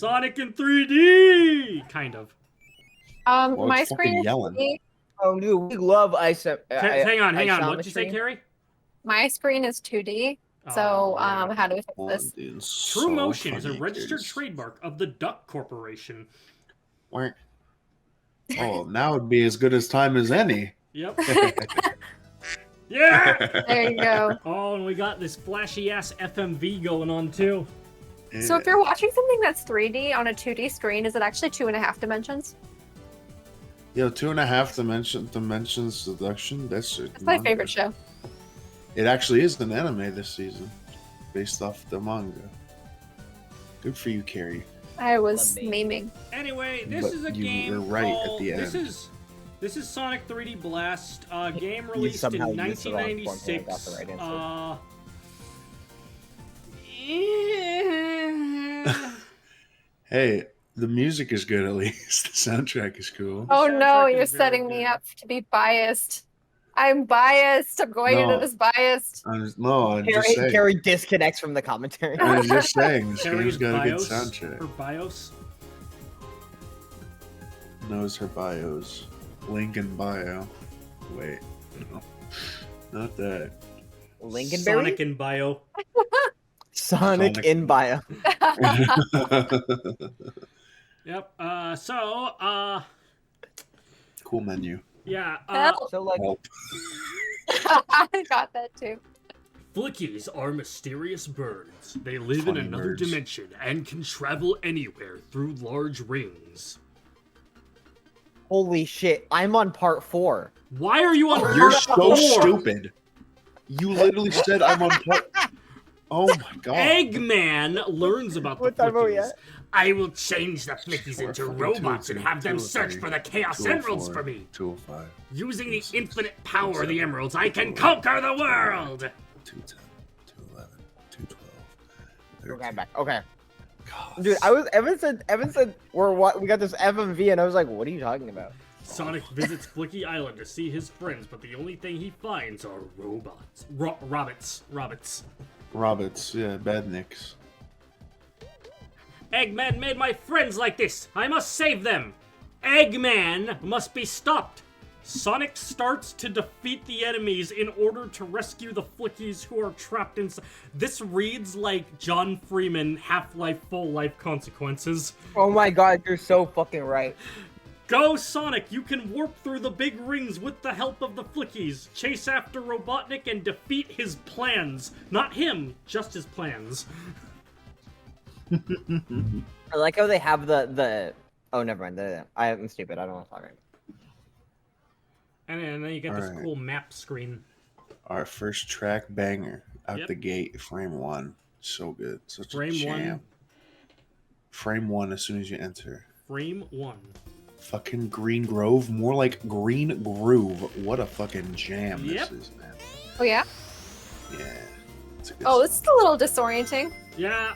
Sonic in 3D, kind of. Well, My it's screen is yelling. 2D. Oh, dude, we love Hang on. What did you say, Carrie? My screen is 2D. So, yeah. how do we fix Oh, this? dude, True so Motion is a funny, registered dude. trademark of the Duck Corporation. Where? Oh, now it'd be as good as time as any. Yep. Yeah! There you go. Oh, and we got this flashy ass FMV going on too. So if you're watching something that's 3D on a 2D screen, is it actually 2.5 dimensions? Yo, 2.5 dimensions deduction. That's my favorite show. It actually is an anime this season, based off the manga. Good for you, Carrie. I was Amazing. memeing. Anyway, this But is a you game were right called, at the end. This is Sonic 3D Blast, game You released in somehow used the wrong formula and 1996. got the right answer. Hey, the music is good at least. The soundtrack is cool. Oh soundtrack no, is you're very setting me good. up to be biased. I'm biased. I'm going No. into this biased. I'm just saying. Carrie disconnects from the commentary. I was just saying, this Carrie's game's got a good BIOS. soundtrack. Her BIOS. Knows her bios. Link in bio. Wait, no, not that. Lincolnberry? Sonic in bio. Sonic in bio. Yep. Cool menu. Yeah. Help. So like, Help. I got that too. Flickies are mysterious birds. They live Funny in another birds. dimension and can travel anywhere through large rings. holy shit, I'm on part 4. Why are you on You're part so 4? stupid. You literally said I'm on part. Oh my god. Eggman learns about the What time are we Flickies. at? I will change the Flickies Four, into fucking robots 202, and have them search 203, for the Chaos 204, Emeralds for me. 205, Using the 206, infinite power of the 207, emeralds, I can 208, conquer the world! 210, 211, 212. Okay, I'm back. Okay. God. Dude, Evan said we got this FMV and I was like, what are you talking about? Sonic visits Flicky Island to see his friends, but the only thing he finds are robots. Robots. Roberts, yeah, badniks. Eggman made my friends like this. I must save them. Eggman must be stopped. Sonic starts to defeat the enemies in order to rescue the Flickies who are trapped inside. This reads like John Freeman Half-Life Full Life Consequences. Oh my god, you're so fucking right. Go, Sonic! You can warp through the big rings with the help of the Flickies. Chase after Robotnik and defeat his plans. Not him, just his plans. I like how they have the oh, never mind. I'm stupid. I don't want to talk right now. And then you get this Alright. cool map screen. Our first track banger out Yep. the gate, frame 1. So good. Such Frame a jam. 1. Frame 1 as soon as you enter. Frame 1. Fucking Green Grove, more like Green Groove. What a fucking jam Yep. this is, man. Oh yeah. Yeah. It's a good Oh, song. this is a little disorienting. Yeah,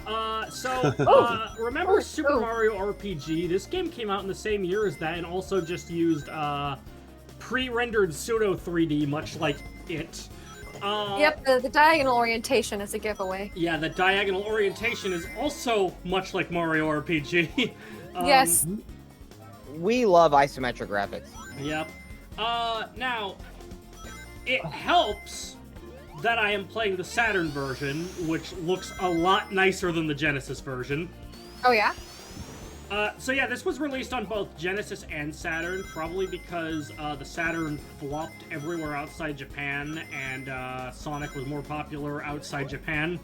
remember Oh, Super oh. Mario RPG? This game came out in the same year as that and also just used pre-rendered pseudo 3D, much like it. Yep, the diagonal orientation is a giveaway. Yeah, the diagonal orientation is also much like Mario RPG. Yes. We love isometric graphics. Yep. Now, it helps that I am playing the Saturn version, which looks a lot nicer than the Genesis version. Oh yeah. So yeah, this was released on both Genesis and Saturn, probably because the Saturn flopped everywhere outside Japan, and Sonic was more popular outside Japan.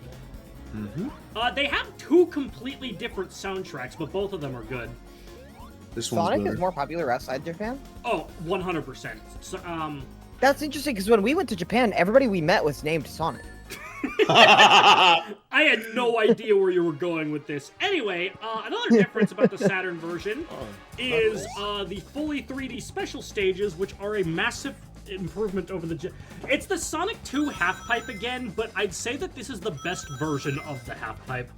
Mm-hmm. They have two completely different soundtracks, but both of them are good. This one's Sonic better. is more popular outside Japan? Oh, 100%. So, That's interesting because when we went to Japan, everybody we met was named Sonic. I had no idea where you were going with this. Anyway, another difference about the Saturn version is the fully 3D special stages, which are a massive improvement over the... It's the Sonic 2 half-pipe again, but I'd say that this is the best version of the half-pipe.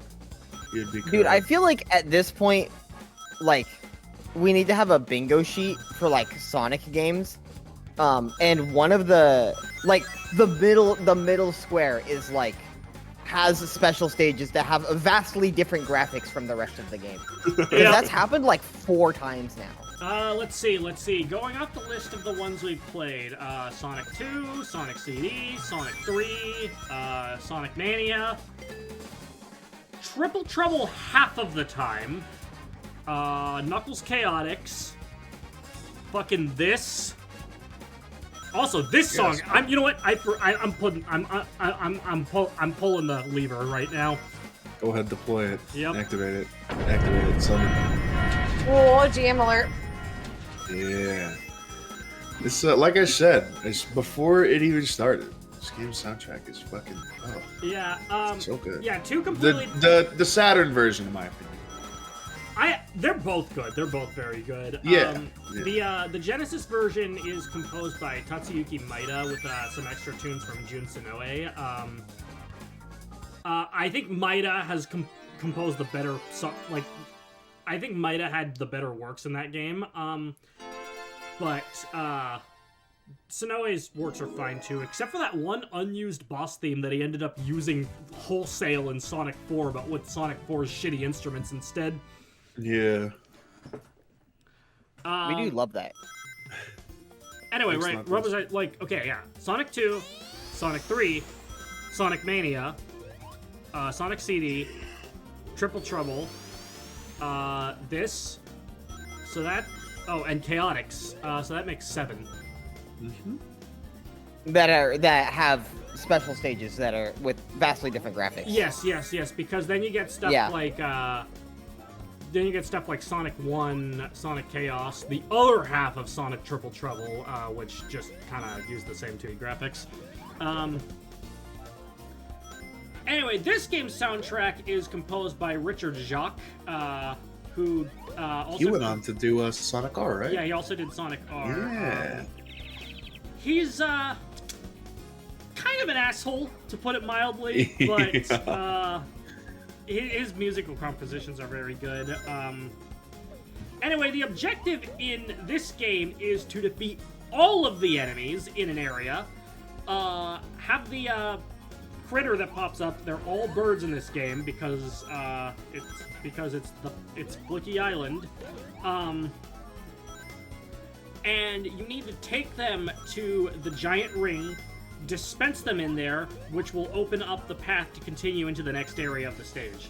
You'd be Dude, I correct. feel like at this point, like, we need to have a bingo sheet for, like, Sonic games. And one of the, like, the middle square is, like, has special stages that have vastly different graphics from the rest of the game. Because Yeah. that's happened like 4 times now. Let's see. Going off the list of the ones we've played, Sonic 2, Sonic CD, Sonic 3, Sonic Mania, Triple Trouble half of the time, Knuckles Chaotix, fucking this. Also, this song. Yes. You know what? I'm pulling the lever right now. Go ahead, deploy it. Yep. Activate it. Summon. Whoa, GM alert. Yeah. It's like I said, it's before it even started. This game's soundtrack is fucking Yeah. so good. Yeah. Two completely. The Saturn version, in my opinion. They're both good. They're both very good. Yeah. The Genesis version is composed by Tatsuyuki Maeda with some extra tunes from Jun Sonoe. I think Maeda has composed the better I think Maeda had the better works in that game. But Sonoe's works are fine too, except for that one unused boss theme that he ended up using wholesale in Sonic 4, but with Sonic 4's shitty instruments instead. Yeah. We do love that. Anyway, It's right, not what this. was I, like, okay, yeah. Sonic 2, Sonic 3, Sonic Mania, Sonic CD, Triple Trouble, this, so that, and Chaotix, so that makes 7. Mm-hmm. That have special stages that are with vastly different graphics. Yes, because then you get stuff Yeah. like, Sonic 1, Sonic Chaos, the other half of Sonic Triple Trouble, which just kind of use the same 2D graphics. Anyway, this game's soundtrack is composed by Richard Jacques, who also... He went on to do Sonic R, right? Yeah, he also did Sonic R. Yeah. He's, kind of an asshole, to put it mildly, but, his musical compositions are very good. Anyway, the objective in this game is to defeat all of the enemies in an area. Have the critter that pops up. They're all birds in this game because it's Flicky Island. And you need to take them to the giant ring, dispense them in there, which will open up the path to continue into the next area of the stage.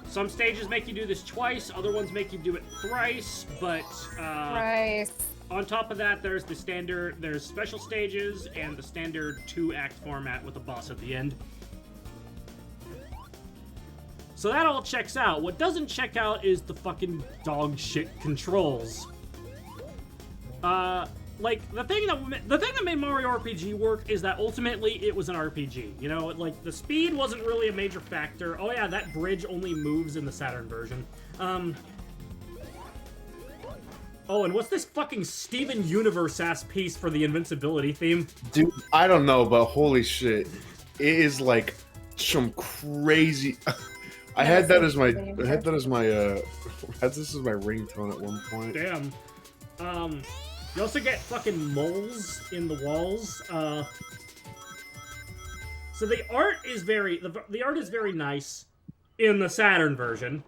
Some stages make you do this twice, other ones make you do it thrice, but Right. on top of that, there's special stages and the standard 2-act format with a boss at the end. So that all checks out. What doesn't check out is the fucking dog shit controls. Like, the thing that made Mario RPG work is that ultimately it was an RPG. You know, like, the speed wasn't really a major factor. Oh yeah, that bridge only moves in the Saturn version. Oh, and what's this fucking Steven Universe-ass piece for the invincibility theme? Dude, I don't know, but holy shit. It is like some crazy... I had that as my this is my ringtone at one point. Damn. You also get fucking moles in the walls. So the art is very nice in the Saturn version.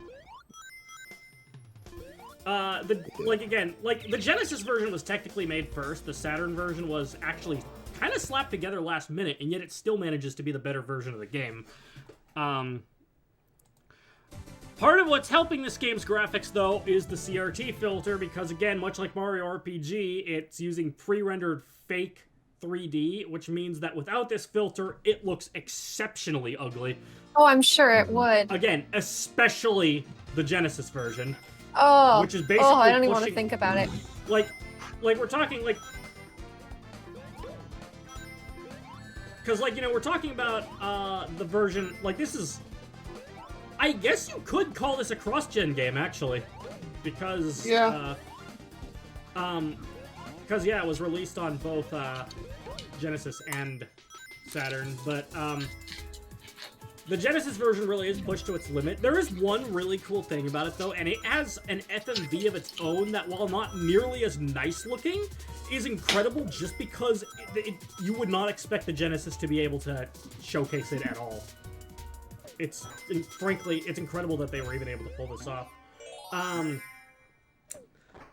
The Genesis version was technically made first. The Saturn version was actually kind of slapped together last minute, and yet it still manages to be the better version of the game. Part of what's helping this game's graphics, though, is the CRT filter, because, again, much like Mario RPG, it's using pre-rendered fake 3D, which means that without this filter, it looks exceptionally ugly. Oh, I'm sure it would. Again, especially the Genesis version. Oh, Which is basically I don't even want to pushing- think about it. Like we're talking, like... Because, like, you know, we're talking about, the version... Like, this is... I guess you could call this a cross-gen game, actually. Because, Yeah. because, yeah, it was released on both, Genesis and Saturn, but, the Genesis version really is pushed to its limit. There is one really cool thing about it, though, and it has an FMV of its own that, while not nearly as nice-looking, is incredible just because you would not expect the Genesis to be able to showcase it at all. frankly, it's incredible that they were even able to pull this off.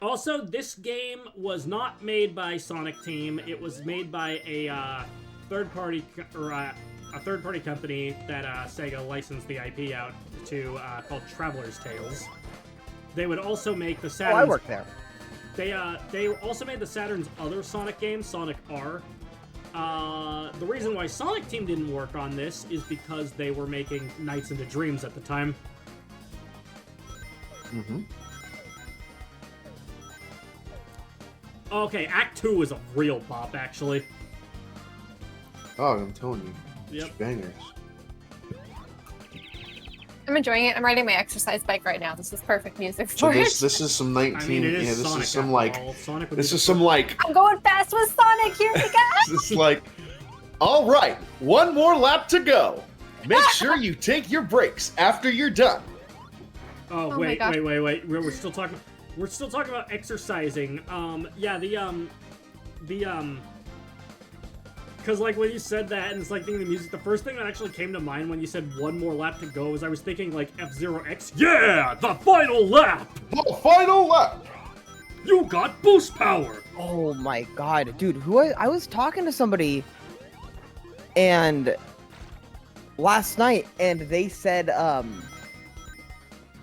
Also, this game was not made by Sonic Team. It was made by a third-party company that Sega licensed the IP out to called Traveler's Tales. They would also make the Saturn's... Oh, I worked there. They also made the Saturn's other Sonic game, Sonic R. The reason why Sonic Team didn't work on this is because they were making Nights into Dreams at the time. Mm-hmm. Okay, Act 2 is a real bop, actually. Oh, I'm telling you. Yep. It's bangers. I'm enjoying it. I'm riding my exercise bike right now. This is perfect music So for it. this is some 19. I mean, it is yeah, this Sonic is some after like. all. Sonic would This be is the some first- like. I'm going fast with Sonic. Here we go. This is like. All right, one more lap to go. Make sure you take your breaks after you're done. Oh, my wait. gosh. We're still talking. We're still talking about exercising. Yeah, because like when you said that and it's like thinking of the music, the first thing that actually came to mind when you said one more lap to go was I was thinking like F-Zero X. Yeah, the final lap. The final lap. You got boost power. Oh my god, dude, I was talking to somebody and last night and they said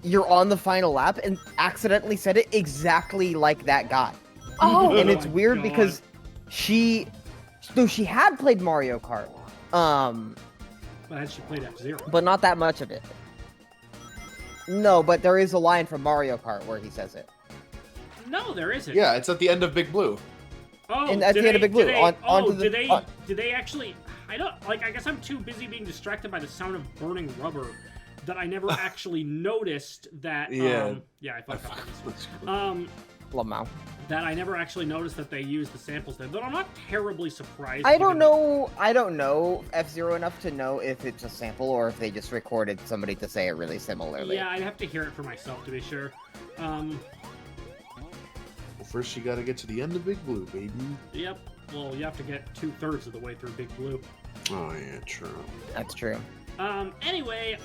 you're on the final lap and accidentally said it exactly like that guy. Oh, And it's my weird God. because she had played Mario Kart. But had she played F-Zero? But not that much of it. No, but there is a line from Mario Kart where he says it. No, there isn't. Yeah, it's at the end of Big Blue. Oh, And at the end of Big Blue, did they actually? I don't like. I guess I'm too busy being distracted by the sound of burning rubber that I never actually noticed that. Yeah. Yeah, I fucked up. Lamau. That I never actually noticed that they used the samples there. But I'm not terribly surprised. I don't given- know F-Zero enough to know if it's a sample or if they just recorded somebody to say it really similarly. Yeah, I'd have to hear it for myself to be sure. Well, first you gotta get to the end of Big Blue, baby. Yep. Well, you have to get 2/3 of the way through Big Blue. Oh yeah, true. That's true. Anyway,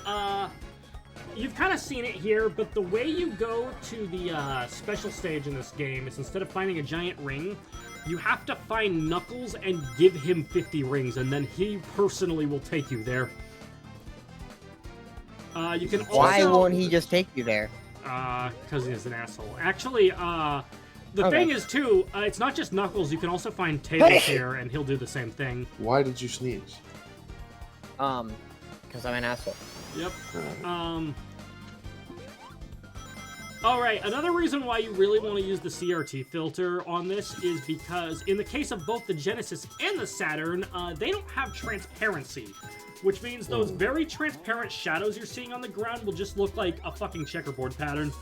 you've kind of seen it here, but the way you go to the special stage in this game is instead of finding a giant ring, you have to find Knuckles and give him 50 rings, and then he personally will take you there. You can also... Why won't he just take you there? Because he's an asshole. Actually, the Okay. thing is, too, it's not just Knuckles. You can also find Tails here, and he'll do the same thing. Why did you sneeze? Because I'm an asshole. Yep. Alright, another reason why you really want to use the CRT filter on this is because in the case of both the Genesis and the Saturn, they don't have transparency, which means those very transparent shadows you're seeing on the ground will just look like a fucking checkerboard pattern.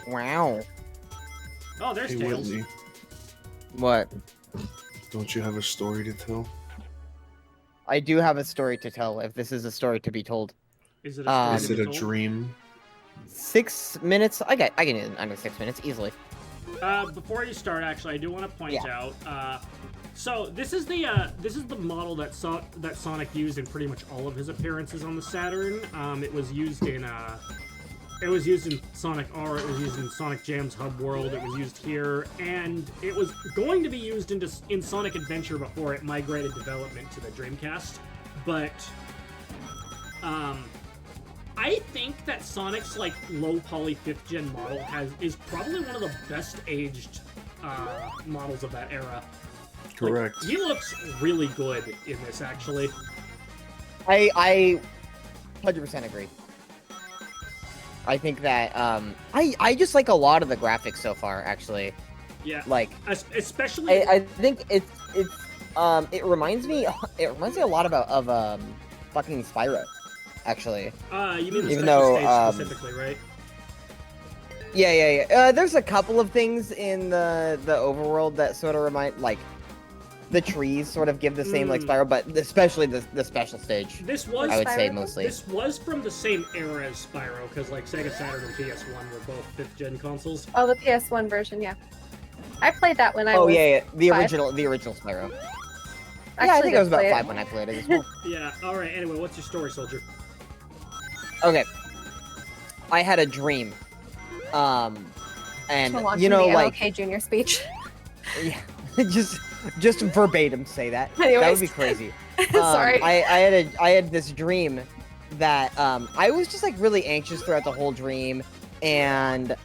Wow. Oh, there's Hey, Tails. Whitney, What? don't you have a story to tell? I do have a story to tell, if this is a story to be told. Is it a, Is it a dream? 6 minutes? I can do it under 6 minutes, easily. Before you start, actually, I do want to point out. So this is the model that Sonic used in pretty much all of his appearances on the Saturn. It was used in Sonic R. It was used in Sonic Jam's Hub World. It was used here, and it was going to be used in Sonic Adventure before it migrated development to the Dreamcast. But I think that Sonic's like low poly 5th gen model is probably one of the best aged models of that era. Correct. Like, he looks really good in this, actually. I 100% agree. I think that I just like a lot of the graphics so far, actually. Yeah. Like, especially. I think it reminds me a lot of fucking Spyro, actually. You mean the Even special though, stage specifically, right? Yeah. There's a couple of things in the overworld that sort of remind, like, the trees sort of give the same like Spyro, but especially the special stage. This was I would say Spyro? mostly. This was from the same era as Spyro, because like Sega Saturn and PS1 were both 5th gen consoles. Oh, the PS1 version, yeah. I played that when I Oh was yeah, the five. original Spyro. Yeah, I think I was did about play 5 when I played it as well. Yeah. All right. Anyway, what's your story, soldier? Okay. I had a dream. And To launch you know, the like, MLK Junior speech. yeah, just verbatim say that. That Anyways. would be crazy. Sorry. I had this dream that I was just like really anxious throughout the whole dream, and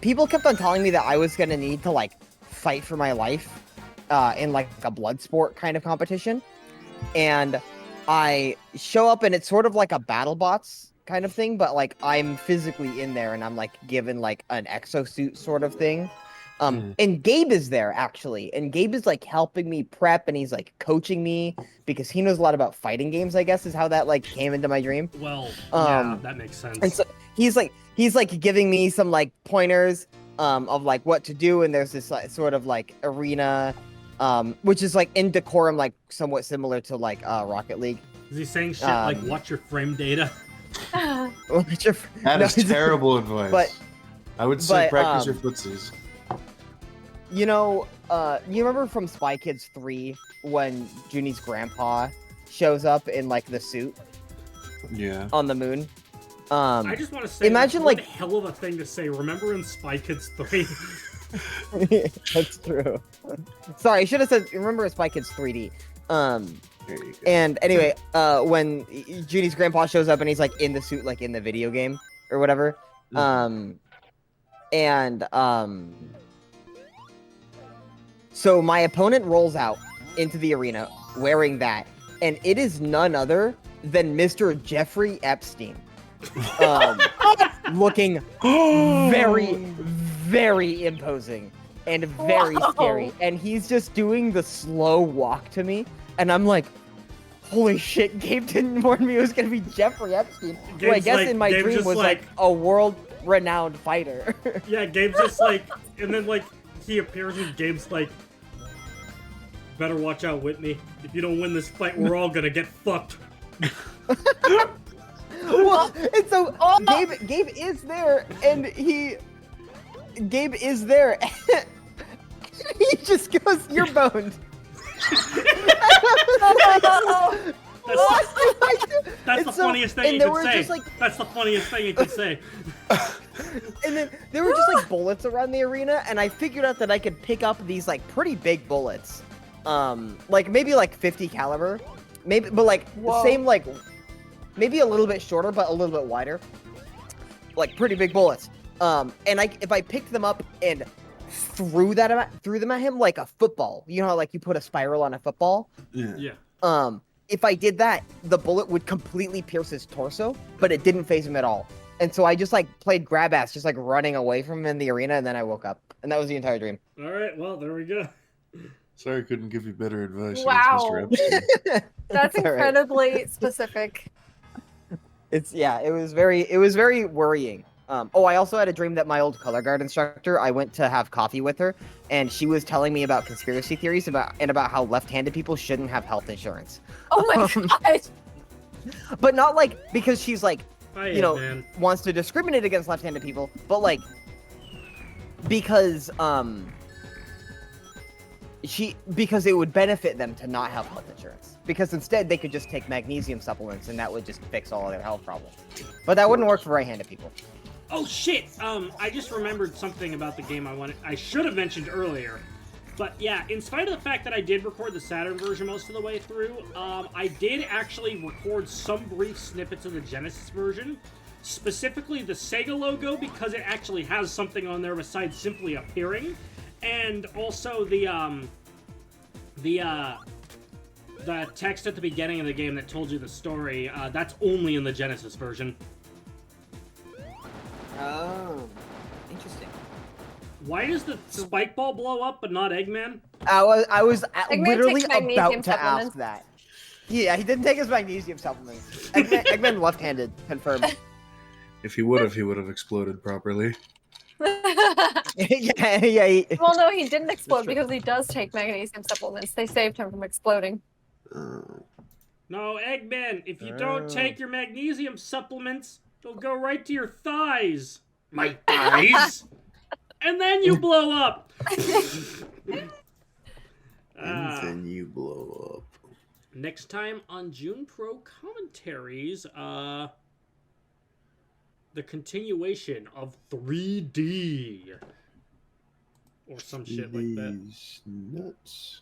people kept on telling me that I was gonna need to like fight for my life in like a blood sport kind of competition, and I show up and it's sort of like a battle bots kind of thing, but like I'm physically in there and I'm like given like an exosuit sort of thing. And Gabe is there actually, and Gabe is like helping me prep, and he's like coaching me because he knows a lot about fighting games, I guess is how that like came into my dream. Well, yeah, that makes sense. And so he's like giving me some like pointers of like what to do, and there's this like, sort of like arena which is like in decorum like somewhat similar to like Rocket League. Is he saying shit like watch your frame data? That is terrible advice. But I would say practice your footsies. You know, you remember from Spy Kids 3 when Junie's grandpa shows up in like the suit? Yeah. On the moon. I just want to say, imagine that's like one hell of a thing to say. Remember in Spy Kids 3? That's true. Sorry, I should have said remember in Spy Kids 3D. And anyway, when Junie's grandpa shows up and he's like in the suit, like in the video game or whatever. So my opponent rolls out into the arena wearing that, and it is none other than Mr. Jeffrey Epstein. Looking very, very imposing and very scary. And he's just doing the slow walk to me, and I'm like, holy shit, Gabe didn't warn me it was going to be Jeffrey Epstein, who I guess in my dream was like a world-renowned fighter. Yeah, Gabe's just like, and then like, he appears and Gabe's like, better watch out, Whitney. If you don't win this fight, we're all gonna get fucked. Well, and so Gabe is there, and Gabe is there, and he just goes, "You're boned." That's the funniest thing you could say. That's the funniest thing you could say. And then there were just like bullets around the arena, and I figured out that I could pick up these like pretty big bullets, like maybe like 50 caliber, maybe, but like the same like maybe a little bit shorter, but a little bit wider, like pretty big bullets. And if I picked them up and threw them at him like a football, you know how like you put a spiral on a football? Yeah. If I did that, the bullet would completely pierce his torso, but it didn't phase him at all. And so I just like played grab ass, just like running away from him in the arena, and then I woke up, and that was the entire dream. All right, well there we go. Sorry, I couldn't give you better advice. Wow. Mr. Epstein. That's incredibly specific. It was very worrying. I also had a dream that my old color guard instructor, I went to have coffee with her, and she was telling me about conspiracy theories about how left-handed people shouldn't have health insurance. Oh my god. But not like because she's like, Man. wants to discriminate against left-handed people, but like because it would benefit them to not have health insurance. Because instead they could just take magnesium supplements and that would just fix all of their health problems. But that wouldn't work for right-handed people. Oh shit! I just remembered something about the game I should have mentioned earlier. But yeah, in spite of the fact that I did record the Saturn version most of the way through, I did actually record some brief snippets of the Genesis version. Specifically the Sega logo, because it actually has something on there besides simply appearing. And also the text at the beginning of the game that told you the story, that's only in the Genesis version. Oh, interesting. Why does the spike ball blow up but not Eggman? I was Eggman literally takes magnesium about to supplements. ask that. Yeah, he didn't take his magnesium supplements. Eggman left-handed, confirmed. If he would have exploded properly. yeah. Well, no, he didn't explode because he does take magnesium supplements. They saved him from exploding. No, Eggman, if you don't take your magnesium supplements, they'll go right to your thighs. My thighs? And then you blow up. And then you blow up. Next time on June Pro commentaries, the continuation of 3D or some shit like that. Nuts.